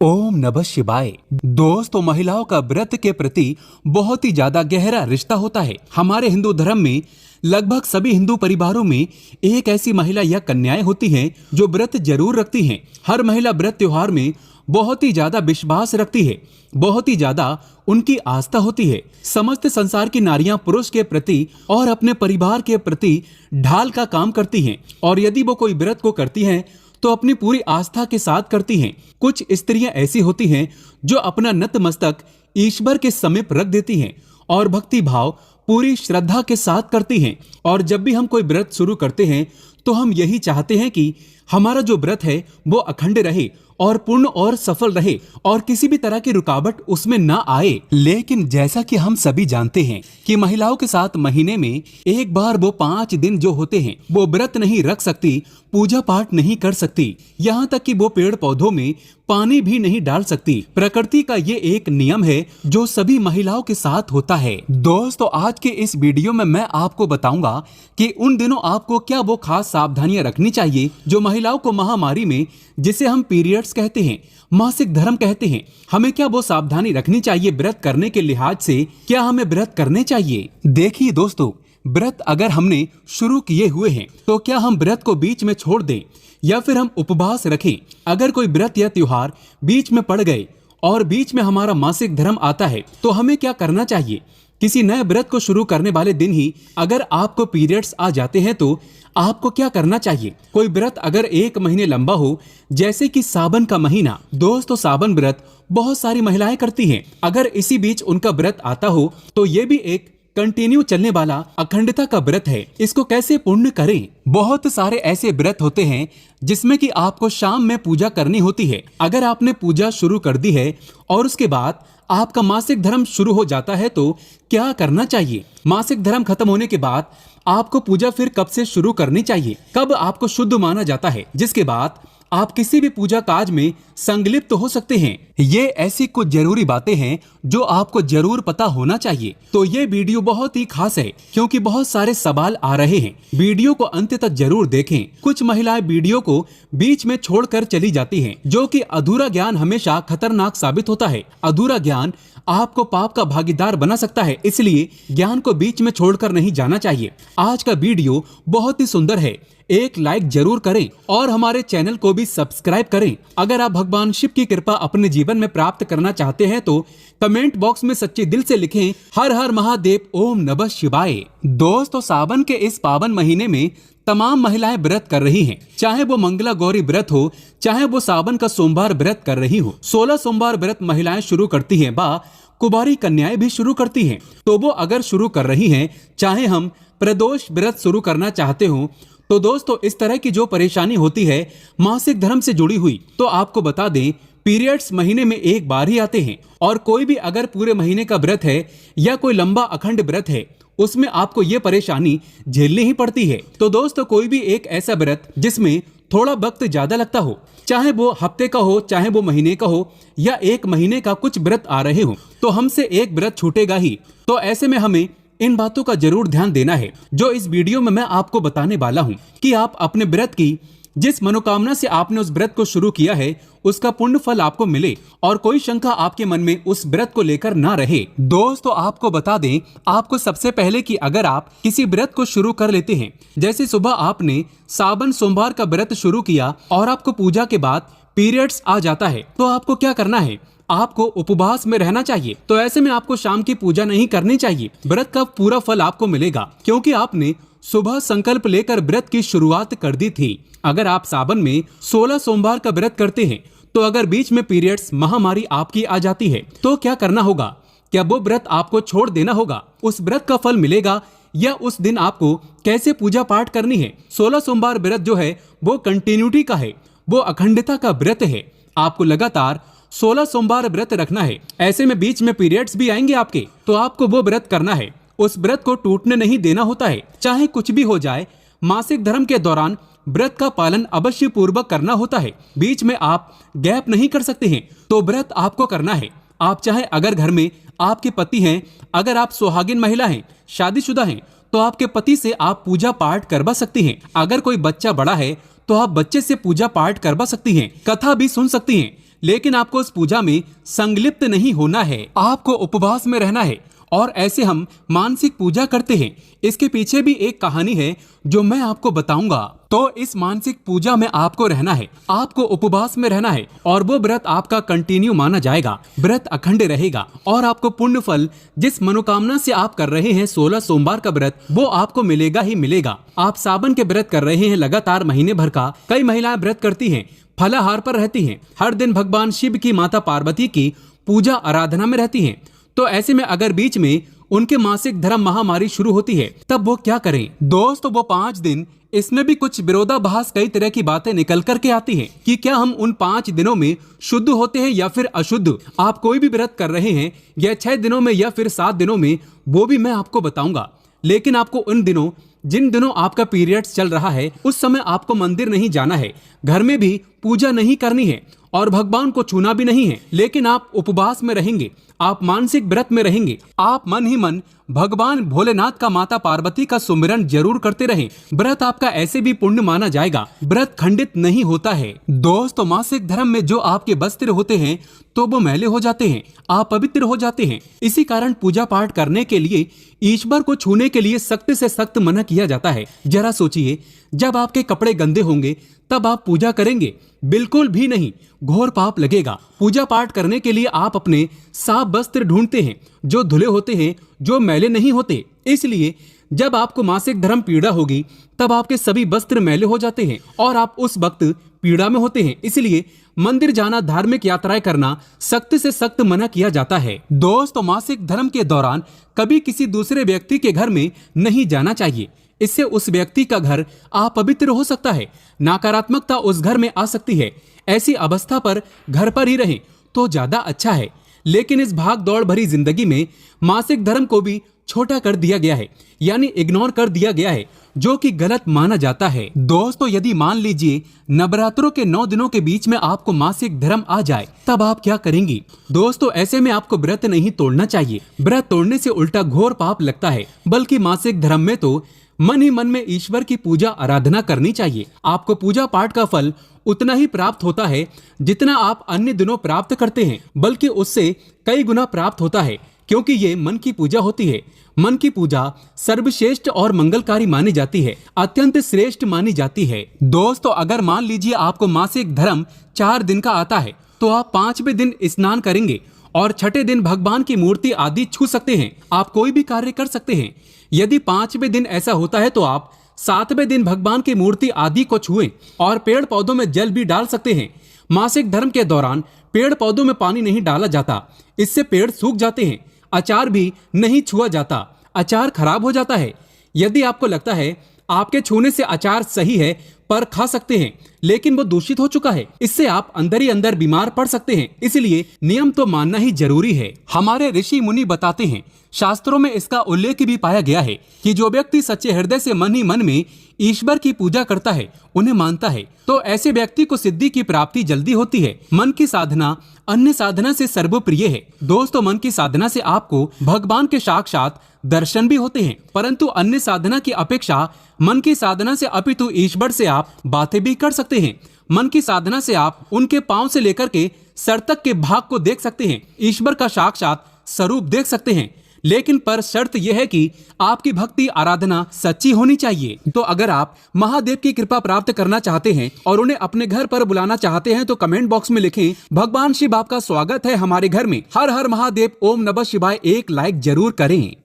ओम नमः शिवाय। दोस्तों, महिलाओं का व्रत के प्रति बहुत ही ज्यादा गहरा रिश्ता होता है। हमारे हिंदू धर्म में लगभग सभी हिंदू परिवारों में एक ऐसी महिला या कन्याएं होती हैं जो व्रत जरूर रखती हैं। हर महिला व्रत त्योहार में बहुत ही ज्यादा विश्वास रखती है, बहुत ही ज्यादा उनकी आस्था होती है। समस्त संसार की नारियां पुरुष के प्रति और अपने परिवार के प्रति ढाल का काम करती हैं, और यदि वो कोई व्रत को करती हैं तो अपनी पूरी आस्था के साथ करती हैं। कुछ स्त्रियां ऐसी होती हैं जो अपना नतमस्तक ईश्वर के समीप रख देती हैं और भक्ति भाव पूरी श्रद्धा के साथ करती हैं। और जब भी हम कोई व्रत शुरू करते हैं तो हम यही चाहते हैं कि हमारा जो व्रत है वो अखंड रहे और पूर्ण और सफल रहे और किसी भी तरह की रुकावट उसमें ना आए। लेकिन जैसा कि हम सभी जानते हैं कि महिलाओं के साथ महीने में एक बार वो 5 दिन जो होते हैं वो व्रत नहीं रख सकती, पूजा पाठ नहीं कर सकती, यहाँ तक कि वो पेड़ पौधों में पानी भी नहीं डाल सकती। प्रकृति का ये एक नियम है जो सभी महिलाओं के साथ होता है। दोस्तों, आज के इस वीडियो में मैं आपको बताऊंगा कि उन दिनों आपको क्या वो खास सावधानियां रखनी चाहिए जो महिलाओं को महामारी में, जिसे हम पीरियड्स कहते हैं, मासिक धर्म कहते हैं, हमें क्या वो सावधानी रखनी चाहिए व्रत करने के लिहाज से, क्या हमें व्रत करने चाहिए। देखिए दोस्तों, व्रत अगर हमने शुरू किए हुए हैं तो क्या हम व्रत को बीच में छोड़ दें या फिर हम उपवास रखें। अगर कोई व्रत या त्योहार बीच में पड़ गए और बीच में हमारा मासिक धर्म आता है तो हमें क्या करना चाहिए। किसी नए व्रत को शुरू करने वाले दिन ही अगर आपको पीरियड्स आ जाते हैं तो आपको क्या करना चाहिए। कोई व्रत अगर 1 महीने लंबा हो, जैसे कि सावन का महीना, दोस्तों सावन व्रत बहुत सारी महिलाएं करती हैं। अगर इसी बीच उनका व्रत आता हो तो ये भी एक कंटिन्यू चलने वाला अखंडता का व्रत है। इसको कैसे पूर्ण करें। बहुत सारे ऐसे व्रत होते हैं जिसमें कि आपको शाम में पूजा करनी होती है। अगर आपने पूजा शुरू कर दी है और उसके बाद आपका मासिक धर्म शुरू हो जाता है तो क्या करना चाहिए। मासिक धर्म खत्म होने के बाद आपको पूजा फिर कब से शुरू करनी चाहिए, कब आपको शुद्ध माना जाता है, जिसके बाद आप किसी भी पूजा काज में संलिप्त हो सकते हैं। ये ऐसी कुछ जरूरी बातें हैं जो आपको जरूर पता होना चाहिए। तो ये वीडियो बहुत ही खास है क्योंकि बहुत सारे सवाल आ रहे हैं। वीडियो को अंत तक जरूर देखें। कुछ महिलाएं वीडियो को बीच में छोड़कर चली जाती हैं, जो कि अधूरा ज्ञान हमेशा खतरनाक साबित होता है। अधूरा ज्ञान आपको पाप का भागीदार बना सकता है, इसलिए ज्ञान को बीच में छोड़कर नहीं जाना चाहिए। आज का वीडियो बहुत ही सुंदर है, एक लाइक जरूर करें और हमारे चैनल को भी सब्सक्राइब करें। अगर आप भगवान शिव की कृपा अपने जीवन में प्राप्त करना चाहते हैं तो कमेंट बॉक्स में सच्चे दिल से लिखें हर हर महादेव, ओम नमः शिवाय। दोस्तों, सावन के इस पावन महीने में तमाम महिलाएं व्रत कर रही हैं, चाहे वो मंगला गौरी व्रत हो, चाहे वो सावन का सोमवार व्रत कर रही हो। 16 सोमवार व्रत महिलाएं शुरू करती हैं, बा कुमारी कन्याएं भी शुरू करती हैं। तो वो अगर शुरू कर रही हैं, चाहे हम प्रदोष व्रत शुरू करना चाहते हो, तो दोस्तों इस तरह की जो परेशानी होती है मासिक धर्म से जुड़ी हुई, तो आपको बता दें पीरियड्स महीने में एक बार ही आते हैं। और कोई भी अगर पूरे महीने का व्रत है या कोई लंबा अखंड व्रत है, उसमें आपको ये परेशानी झेलनी ही पड़ती है। तो दोस्तों, कोई भी एक ऐसा व्रत जिसमें थोड़ा वक्त ज्यादा लगता हो, चाहे वो हफ्ते का हो, चाहे वो महीने का हो, या 1 महीने का कुछ व्रत आ रहे हो, तो हमसे एक व्रत छूटेगा ही। तो ऐसे में हमें इन बातों का जरूर ध्यान देना है जो इस वीडियो में मैं आपको बताने वाला हूं, कि आप अपने व्रत की जिस मनोकामना से आपने उस व्रत को शुरू किया है उसका पुण्य फल आपको मिले और कोई शंका आपके मन में उस व्रत को लेकर ना रहे। दोस्तों, आपको बता दें, आपको सबसे पहले कि अगर आप किसी व्रत को शुरू कर लेते हैं, जैसे सुबह आपने सावन सोमवार का व्रत शुरू किया और आपको पूजा के बाद पीरियड्स आ जाता है, तो आपको क्या करना है, आपको उपवास में रहना चाहिए। तो ऐसे में आपको शाम की पूजा नहीं करनी चाहिए। व्रत का पूरा फल आपको मिलेगा क्योंकि आपने सुबह संकल्प लेकर व्रत की शुरुआत कर दी थी। अगर आप सावन में 16 सोमवार का व्रत करते हैं तो अगर बीच में पीरियड्स महामारी आपकी आ जाती है तो क्या करना होगा। क्या वो व्रत आपको छोड़ देना होगा, उस व्रत का फल मिलेगा, या उस दिन आपको कैसे पूजा पाठ करनी है। 16 सोमवार व्रत जो है वो कंटिन्यूटी का है, वो अखंडता का व्रत है। आपको लगातार 16 सोमवार व्रत रखना है। ऐसे में बीच में पीरियड्स भी आएंगे आपके, तो आपको वो व्रत करना है। उस व्रत को टूटने नहीं देना होता है, चाहे कुछ भी हो जाए। मासिक धर्म के दौरान व्रत का पालन अवश्य पूर्वक करना होता है। बीच में आप गैप नहीं कर सकते हैं, तो व्रत आपको करना है। आप चाहे अगर घर में आपके पति हैं, अगर आप सुहागिन महिला हैं, शादीशुदा हैं, तो आपके पति से आप पूजा पाठ करवा सकती हैं। अगर कोई बच्चा बड़ा है तो आप बच्चे से पूजा पाठ करवा सकती हैं, कथा भी सुन सकती हैं। लेकिन आपको उस पूजा में संलिप्त नहीं होना है, आपको उपवास में रहना है। और ऐसे हम मानसिक पूजा करते हैं। इसके पीछे भी एक कहानी है जो मैं आपको बताऊंगा। तो इस मानसिक पूजा में आपको रहना है, आपको उपवास में रहना है और वो व्रत आपका कंटिन्यू माना जाएगा। व्रत अखंड रहेगा और आपको पुण्य फल जिस मनोकामना से आप कर रहे हैं 16 सोमवार का व्रत, वो आपको मिलेगा ही मिलेगा। आप सावन के व्रत कर रहे हैं लगातार महीने भर का, कई महिलाएं व्रत करती हैं, फलाहार पर रहती हैं, हर दिन भगवान शिव की माता पार्वती की पूजा आराधना में रहती हैं। तो ऐसे में अगर बीच में उनके मासिक धर्म महामारी शुरू होती है, तब वो क्या करें? दोस्तों, वो 5 दिन, इसमें भी कुछ विरोधाभास कई तरह की बातें निकल करके आती हैं कि क्या हम उन 5 दिनों में शुद्ध होते हैं या फिर अशुद्ध। आप कोई भी व्रत कर रहे हैं या 6 दिनों में या फिर 7 दिनों में, वो भी मैं आपको बताऊंगा। लेकिन आपको उन दिनों, जिन दिनों आपका पीरियड्स चल रहा है, उस समय आपको मंदिर नहीं जाना है, घर में भी पूजा नहीं करनी है और भगवान को छूना भी नहीं है। लेकिन आप उपवास में रहेंगे, आप मानसिक व्रत में रहेंगे, आप मन ही मन भगवान भोलेनाथ का, माता पार्वती का सुमिरन जरूर करते रहें। व्रत आपका ऐसे भी पुण्य माना जाएगा, व्रत खंडित नहीं होता है। दोस्तों, मासिक धर्म में जो आपके वस्त्र होते हैं तो वो मैले हो जाते हैं, आप पवित्र हो जाते हैं। इसी कारण पूजा पाठ करने के लिए, ईश्वर को छूने के लिए सख्त से सख्त मना किया जाता है। जरा सोचिए, जब आपके कपड़े गंदे होंगे तब आप पूजा करेंगे? बिल्कुल भी नहीं, घोर पाप लगेगा। पूजा पाठ करने के लिए आप अपने साफ वस्त्र ढूंढते हैं जो धुले होते हैं, जो मैले नहीं होते। इसलिए जब आपको मासिक धर्म पीड़ा होगी तब आपके सभी वस्त्र मैले हो जाते हैं और आप उस वक्त पीड़ा में होते हैं। इसलिए मंदिर जाना, धार्मिक यात्राएं करना सख्त से सख्त मना किया जाता है। दोस्तों, मासिक धर्म के दौरान कभी किसी दूसरे व्यक्ति के घर में नहीं जाना चाहिए। इससे उस व्यक्ति का घर अपवित्र हो सकता है, नकारात्मकता उस घर में आ सकती है। ऐसी अवस्था पर घर पर ही रहें तो ज्यादा अच्छा है। लेकिन इस भाग दौड़ भरी जिंदगी में मासिक धर्म को भी छोटा कर दिया गया है, यानी इग्नोर कर दिया गया है, जो कि गलत माना जाता है। दोस्तों, यदि मान लीजिए नवरात्रों के 9 दिनों के बीच में आपको मासिक धर्म आ जाए, तब आप क्या करेंगी? दोस्तों, ऐसे में आपको व्रत नहीं तोड़ना चाहिए। व्रत तोड़ने से उल्टा घोर पाप लगता है। बल्कि मासिक धर्म में तो मन ही मन में ईश्वर की पूजा आराधना करनी चाहिए। आपको पूजा पाठ का फल उतना ही प्राप्त होता है जितना आप अन्य दिनों प्राप्त करते हैं, बल्कि उससे कई गुना प्राप्त होता है, क्योंकि ये मन की पूजा होती है। मन की पूजा सर्वश्रेष्ठ और मंगलकारी मानी जाती है, अत्यंत श्रेष्ठ मानी जाती है। दोस्तों, अगर मान लीजिए आपको मासिक धर्म 4 दिन का आता है, तो आप 5वें दिन स्नान करेंगे और 6ठे दिन भगवान की मूर्ति आदि छू सकते हैं। आप कोई भी कार्य कर सकते हैं। यदि 5वें दिन ऐसा होता है तो आप 7वें दिन भगवान की मूर्ति आदि को छुएं और पेड़ पौधों में जल भी डाल सकते हैं। मासिक धर्म के दौरान पेड़ पौधों में पानी नहीं डाला जाता, इससे पेड़ सूख जाते हैं। अचार भी नहीं छुआ जाता, अचार खराब हो जाता है। यदि आपको लगता है आपके छूने से अचार सही है पर खा सकते हैं, लेकिन वो दूषित हो चुका है, इससे आप अंदर ही अंदर बीमार पड़ सकते हैं। इसलिए नियम तो मानना ही जरूरी है। हमारे ऋषि मुनि बताते हैं, शास्त्रों में इसका उल्लेख भी पाया गया है कि जो व्यक्ति सच्चे हृदय से मन ही मन में ईश्वर की पूजा करता है, उन्हें मानता है, तो ऐसे व्यक्ति को सिद्धि की प्राप्ति जल्दी होती है। मन की साधना अन्य साधना से सर्वप्रिय है। दोस्तों, मन की साधना से आपको भगवान के साक्षात दर्शन भी होते हैं, परंतु अन्य साधना की अपेक्षा मन की साधना से अपितु ईश्वर से आप बातें भी कर सकते हैं। मन की साधना से आप उनके पांव से लेकर के सर तक के भाग को देख सकते हैं, ईश्वर का साक्षात स्वरूप देख सकते हैं। लेकिन पर शर्त यह है कि आपकी भक्ति आराधना सच्ची होनी चाहिए। तो अगर आप महादेव की कृपा प्राप्त करना चाहते हैं और उन्हें अपने घर पर बुलाना चाहते हैं, तो कमेंट बॉक्स में लिखें, भगवान शिव आपका स्वागत है हमारे घर में। हर हर महादेव, ओम नमः शिवाय। एक लाइक जरूर करें।